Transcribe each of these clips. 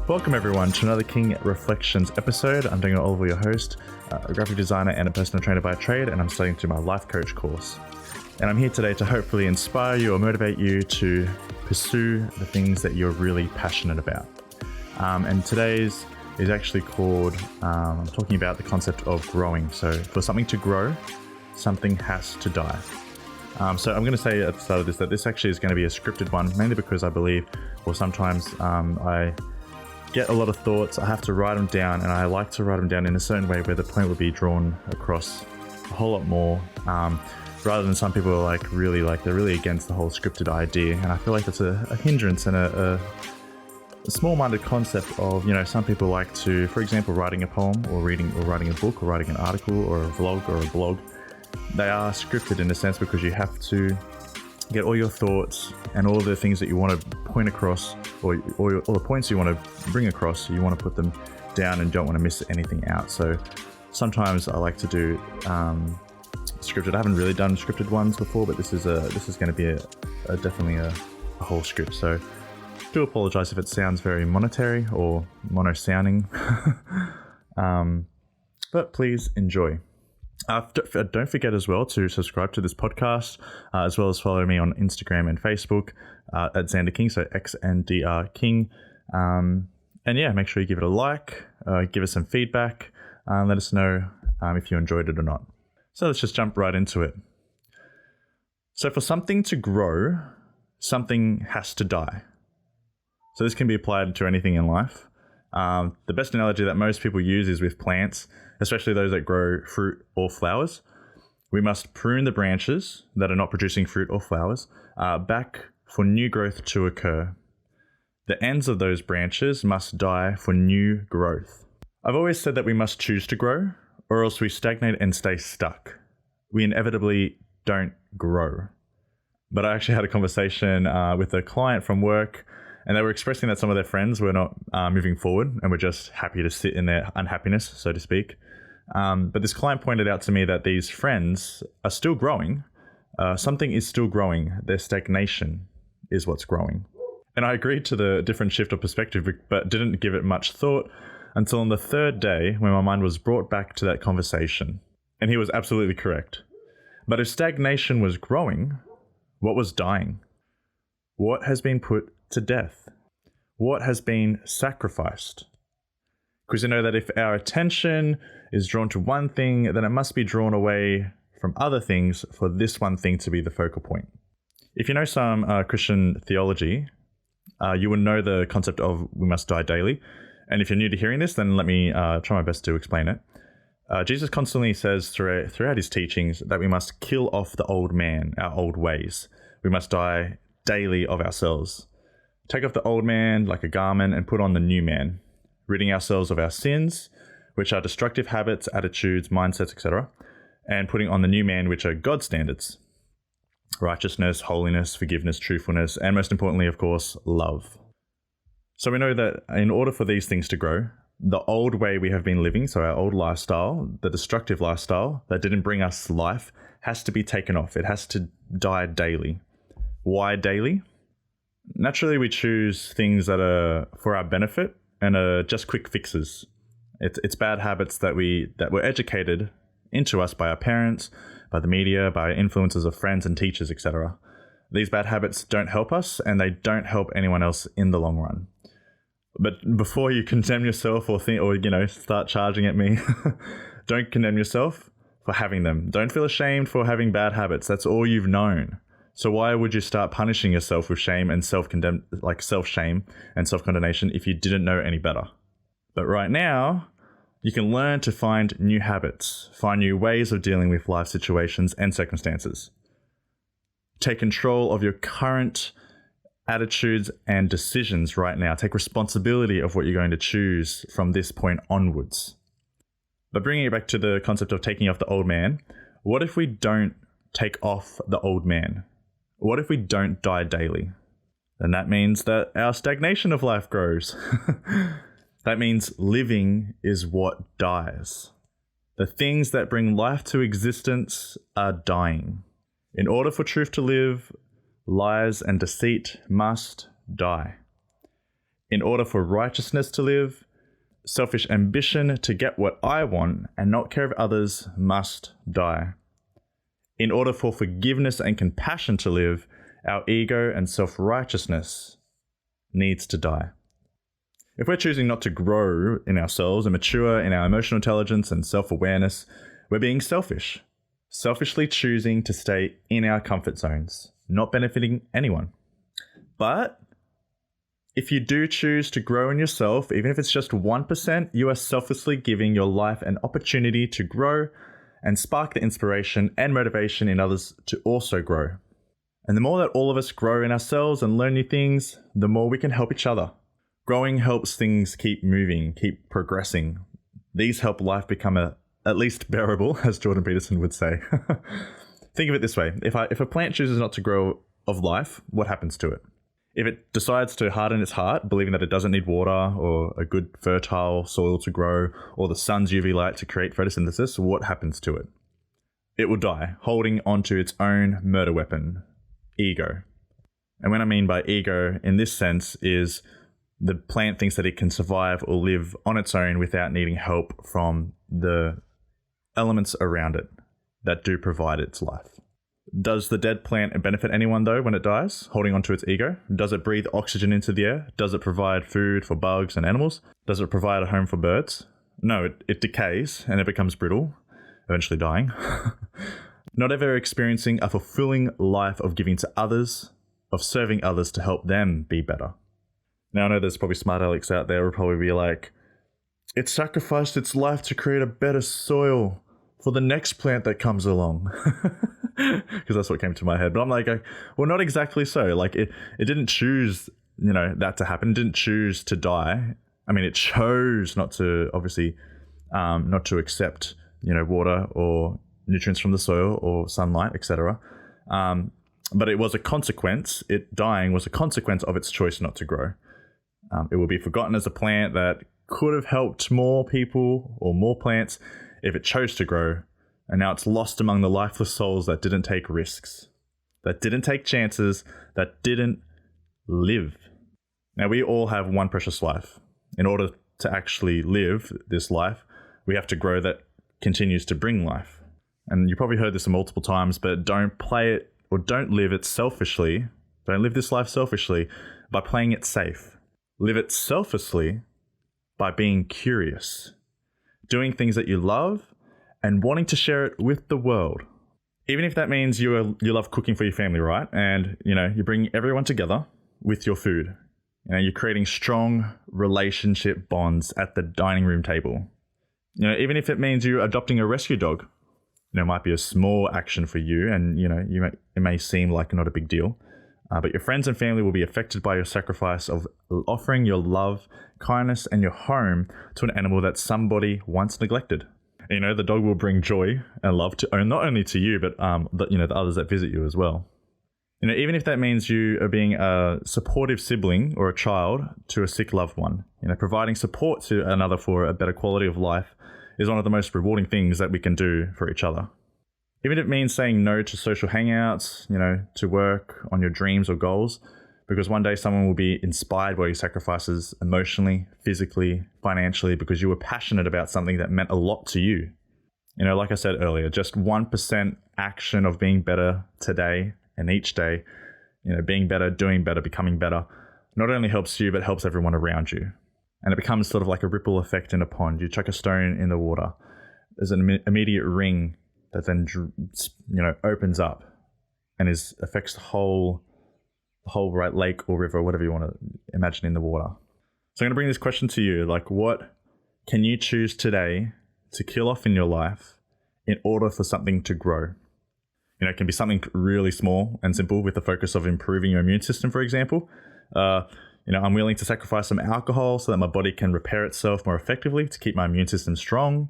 Welcome everyone to another King Reflections episode. I'm Daniel Oliver, your host, a graphic designer and a personal trainer by trade, and I'm studying through my life coach course. And I'm here today to hopefully inspire you or motivate you to pursue the things that you're really passionate about. And today's is actually called, I'm talking about the concept of growing. So for something to grow, something has to die. So I'm going to say at the start of this that this actually is going to be a scripted one, mainly because I believe, or sometimes I get a lot of thoughts, I have to write them down, and I like to write them down in a certain way where the point will be drawn across a whole lot more, rather than some people are they're really against the whole scripted idea. And I feel like that's a hindrance and a small-minded concept of, some people like to, for example, writing a poem or writing a book or writing an article or a vlog or a blog. They are scripted in a sense because you have to get all your thoughts and all the things that you want to point across, or all the points you want to bring across, you want to put them down and don't want to miss anything out. So sometimes I like to do scripted. I haven't really done scripted ones before, but this is going to be definitely a whole script. So I do apologize if it sounds very monetary or mono-sounding, but please enjoy. Don't forget as well to subscribe to this podcast, as well as follow me on Instagram and Facebook at Xander King, so XNDR King. And yeah, make sure you give it a like, give us some feedback, let us know if you enjoyed it or not. So let's just jump right into it. So for something to grow, something has to die. So this can be applied to anything in life. The best analogy that most people use is with plants, especially those that grow fruit or flowers. We must prune the branches that are not producing fruit or flowers back for new growth to occur. The ends of those branches must die for new growth. I've always said that we must choose to grow, or else we stagnate and stay stuck. We inevitably don't grow. But I actually had a conversation with a client from work, and they were expressing that some of their friends were not moving forward and were just happy to sit in their unhappiness, so to speak. But this client pointed out to me that these friends are still growing. Something is still growing. Their stagnation is what's growing. And I agreed to the different shift of perspective, but didn't give it much thought until on the third day when my mind was brought back to that conversation. And he was absolutely correct. But if stagnation was growing, what was dying? What has been put to death? What has been sacrificed? Because you know that if our attention is drawn to one thing, then it must be drawn away from other things for this one thing to be the focal point. If you know some Christian theology, you would know the concept of we must die daily. And if you're new to hearing this, then let me try my best to explain it. Jesus constantly says throughout his teachings that we must kill off the old man, our old ways. We must die daily of ourselves. Take off the old man like a garment and put on the new man, ridding ourselves of our sins, which are destructive habits, attitudes, mindsets, etc., and putting on the new man, which are God's standards: righteousness, holiness, forgiveness, truthfulness, and most importantly, of course, love. So we know that in order for these things to grow, the old way we have been living, so our old lifestyle, the destructive lifestyle that didn't bring us life, has to be taken off. It has to die daily. Why daily? Naturally, we choose things that are for our benefit and are just quick fixes. It's bad habits that were educated into us by our parents, by the media, by influences of friends and teachers, etc. These bad habits don't help us, and they don't help anyone else in the long run. But before you condemn yourself or start charging at me, don't condemn yourself for having them. Don't feel ashamed for having bad habits. That's all you've known. So why would you start punishing yourself with shame and self-shame and self-condemnation if you didn't know any better? But right now, you can learn to find new habits, find new ways of dealing with life situations and circumstances. Take control of your current attitudes and decisions right now. Take responsibility of what you're going to choose from this point onwards. But bringing it back to the concept of taking off the old man, what if we don't take off the old man? What if we don't die daily? Then that means that our stagnation of life grows. That means living is what dies. The things that bring life to existence are dying. In order for truth to live, lies and deceit must die. In order for righteousness to live, selfish ambition to get what I want and not care of others must die. In order for forgiveness and compassion to live, our ego and self-righteousness needs to die. If we're choosing not to grow in ourselves and mature in our emotional intelligence and self-awareness, we're being selfish. Selfishly choosing to stay in our comfort zones, not benefiting anyone. But if you do choose to grow in yourself, even if it's just 1%, you are selflessly giving your life an opportunity to grow and spark the inspiration and motivation in others to also grow. And the more that all of us grow in ourselves and learn new things, the more we can help each other. Growing helps things keep moving, keep progressing. These help life become at least bearable, as Jordan Peterson would say. Think of it this way. If a plant chooses not to grow of life, what happens to it? If it decides to harden its heart, believing that it doesn't need water or a good fertile soil to grow or the sun's UV light to create photosynthesis, what happens to it? It will die, holding onto its own murder weapon, ego. And what I mean by ego in this sense is the plant thinks that it can survive or live on its own without needing help from the elements around it that do provide its life. Does the dead plant benefit anyone though when it dies, holding onto its ego? Does it breathe oxygen into the air? Does it provide food for bugs and animals? Does it provide a home for birds? No, it decays and it becomes brittle, eventually dying. Not ever experiencing a fulfilling life of giving to others, of serving others to help them be better. Now I know there's probably smart alecks out there who will probably be like, it sacrificed its life to create a better soil for the next plant that comes along. Because that's what came to my head. But I'm like, well, not exactly so. Like it didn't choose, that to happen. It didn't choose to die. I mean, it chose not to, obviously, not to accept, water or nutrients from the soil or sunlight, etc. But it was a consequence. It dying was a consequence of its choice not to grow. It will be forgotten as a plant that could have helped more people or more plants if it chose to grow. And now it's lost among the lifeless souls that didn't take risks, that didn't take chances, that didn't live. Now, we all have one precious life. In order to actually live this life, we have to grow that continues to bring life. And you probably heard this multiple times, but don't play it or don't live it selfishly. Don't live this life selfishly by playing it safe. Live it selflessly by being curious, doing things that you love, and wanting to share it with the world. Even if that means you love cooking for your family, right? And, you bring everyone together with your food. You're creating strong relationship bonds at the dining room table. Even if it means you adopting a rescue dog, it might be a small action for you and, it may seem like not a big deal. But your friends and family will be affected by your sacrifice of offering your love, kindness, and your home to an animal that somebody once neglected. The dog will bring joy and love to not only to you, but the others that visit you as well. Even if that means you are being a supportive sibling or a child to a sick loved one, providing support to another for a better quality of life is one of the most rewarding things that we can do for each other. Even if it means saying no to social hangouts, to work on your dreams or goals, because one day someone will be inspired by your sacrifices emotionally, physically, financially, because you were passionate about something that meant a lot to you. Like I said earlier, just 1% action of being better today and each day, being better, doing better, becoming better, not only helps you, but helps everyone around you. And it becomes sort of like a ripple effect in a pond. You chuck a stone in the water. There's an immediate ring that then, opens up and affects the whole right lake or river, whatever you want to imagine in the water. So I'm going to bring this question to you. Like, what can you choose today to kill off in your life in order for something to grow? It can be something really small and simple with the focus of improving your immune system, for example. I'm willing to sacrifice some alcohol so that my body can repair itself more effectively to keep my immune system strong.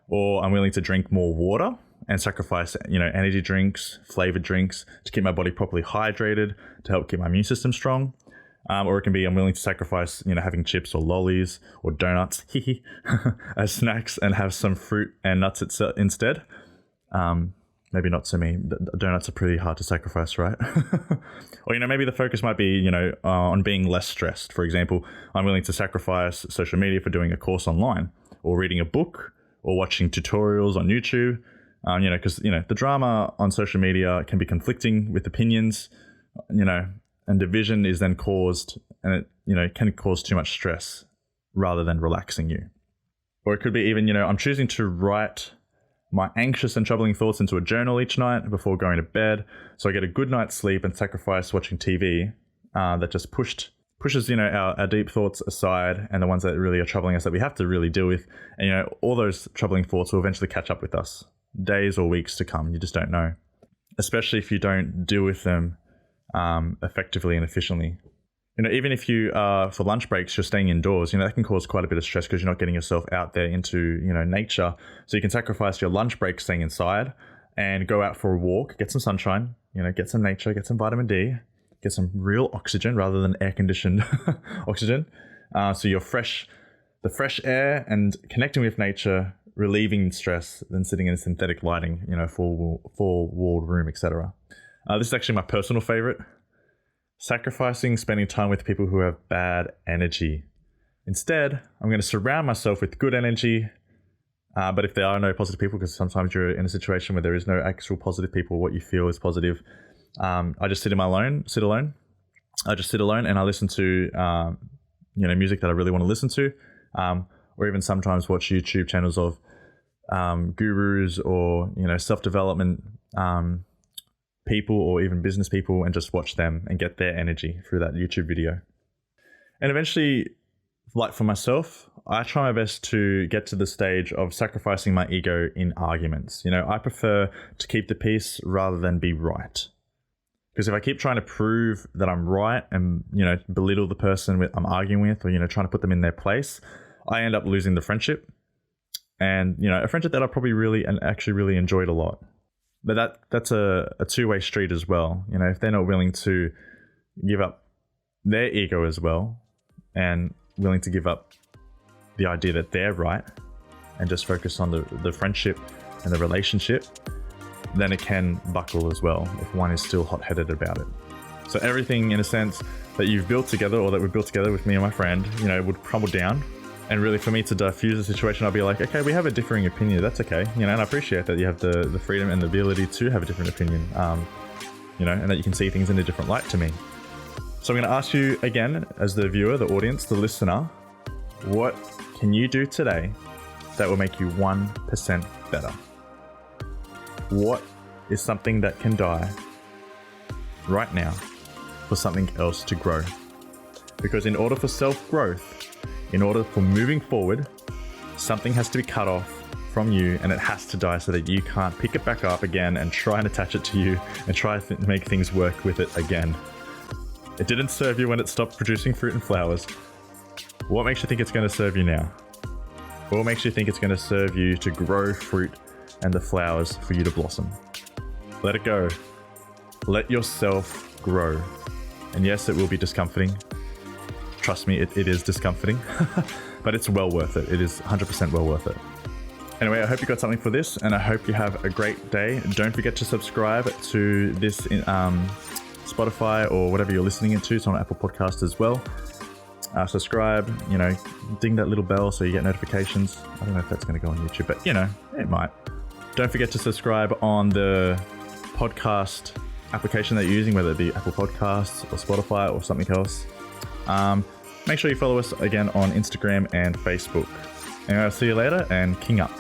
Or I'm willing to drink more water and sacrifice, energy drinks, flavored drinks to keep my body properly hydrated to help keep my immune system strong. Or it can be I'm willing to sacrifice, having chips or lollies or donuts as snacks and have some fruit and nuts instead. Maybe not so me. Donuts are pretty hard to sacrifice, right? Or, maybe the focus might be, on being less stressed. For example, I'm willing to sacrifice social media for doing a course online, or reading a book, or watching tutorials on YouTube. Because, the drama on social media can be conflicting with opinions, and division is then caused, and it, can cause too much stress rather than relaxing you. Or it could be even, I'm choosing to write my anxious and troubling thoughts into a journal each night before going to bed, so I get a good night's sleep and sacrifice watching TV that just pushes our deep thoughts aside, and the ones that really are troubling us that we have to really deal with. And all those troubling thoughts will eventually catch up with us, days or weeks to come. You just don't know, especially if you don't deal with them effectively and efficiently. Even if you for lunch breaks, you're staying indoors, that can cause quite a bit of stress because you're not getting yourself out there into, nature. So you can sacrifice your lunch break staying inside and go out for a walk, get some sunshine, get some nature, get some vitamin D, get some real oxygen rather than air-conditioned oxygen. So you're the fresh air and connecting with nature, relieving stress, than sitting in synthetic lighting, four-walled room, etc. This is actually my personal favorite. Sacrificing spending time with people who have bad energy. Instead, I'm going to surround myself with good energy. But if there are no positive people, because sometimes you're in a situation where there is no actual positive people, what you feel is positive. I just sit alone. I just sit alone and I listen to, music that I really want to listen to. Or even sometimes watch YouTube channels of gurus or, self-development people, or even business people, and just watch them and get their energy through that YouTube video. And eventually, like for myself, I try my best to get to the stage of sacrificing my ego in arguments. I prefer to keep the peace rather than be right. Because if I keep trying to prove that I'm right and, belittle the person I'm arguing with, or, trying to put them in their place, I end up losing the friendship. And, a friendship that I probably really and actually really enjoyed a lot. But that's a two-way street as well. If they're not willing to give up their ego as well, and willing to give up the idea that they're right, and just focus on the friendship and the relationship, then it can buckle as well if one is still hot-headed about it. So everything, in a sense, that you've built together, or that we built together with me and my friend, would crumble down. And really, for me to diffuse the situation, I'll be like, okay, we have a differing opinion. That's okay. And I appreciate that you have the freedom and the ability to have a different opinion, and that you can see things in a different light to me. So I'm going to ask you again, as the viewer, the audience, the listener, what can you do today that will make you 1% better? What is something that can die right now for something else to grow? Because in order for self-growth, in order for moving forward, something has to be cut off from you, and it has to die so that you can't pick it back up again and try and attach it to you and try to make things work with it again. It didn't serve you when it stopped producing fruit and flowers. What makes you think it's going to serve you now? What makes you think it's going to serve you to grow fruit and the flowers for you to blossom? Let it go. Let yourself grow. And yes, it will be discomforting. Trust me, it is discomforting, but it's well worth it. It is 100% well worth it. Anyway, I hope you got something for this, and I hope you have a great day. Don't forget to subscribe to this in Spotify or whatever you're listening to. It's on Apple Podcasts as well. Subscribe, ding that little bell so you get notifications. I don't know if that's going to go on YouTube, but it might. Don't forget to subscribe on the podcast application that you're using, whether it be Apple Podcasts or Spotify or something else. Make sure you follow us again on Instagram and Facebook. Anyway, I'll see you later, and King up.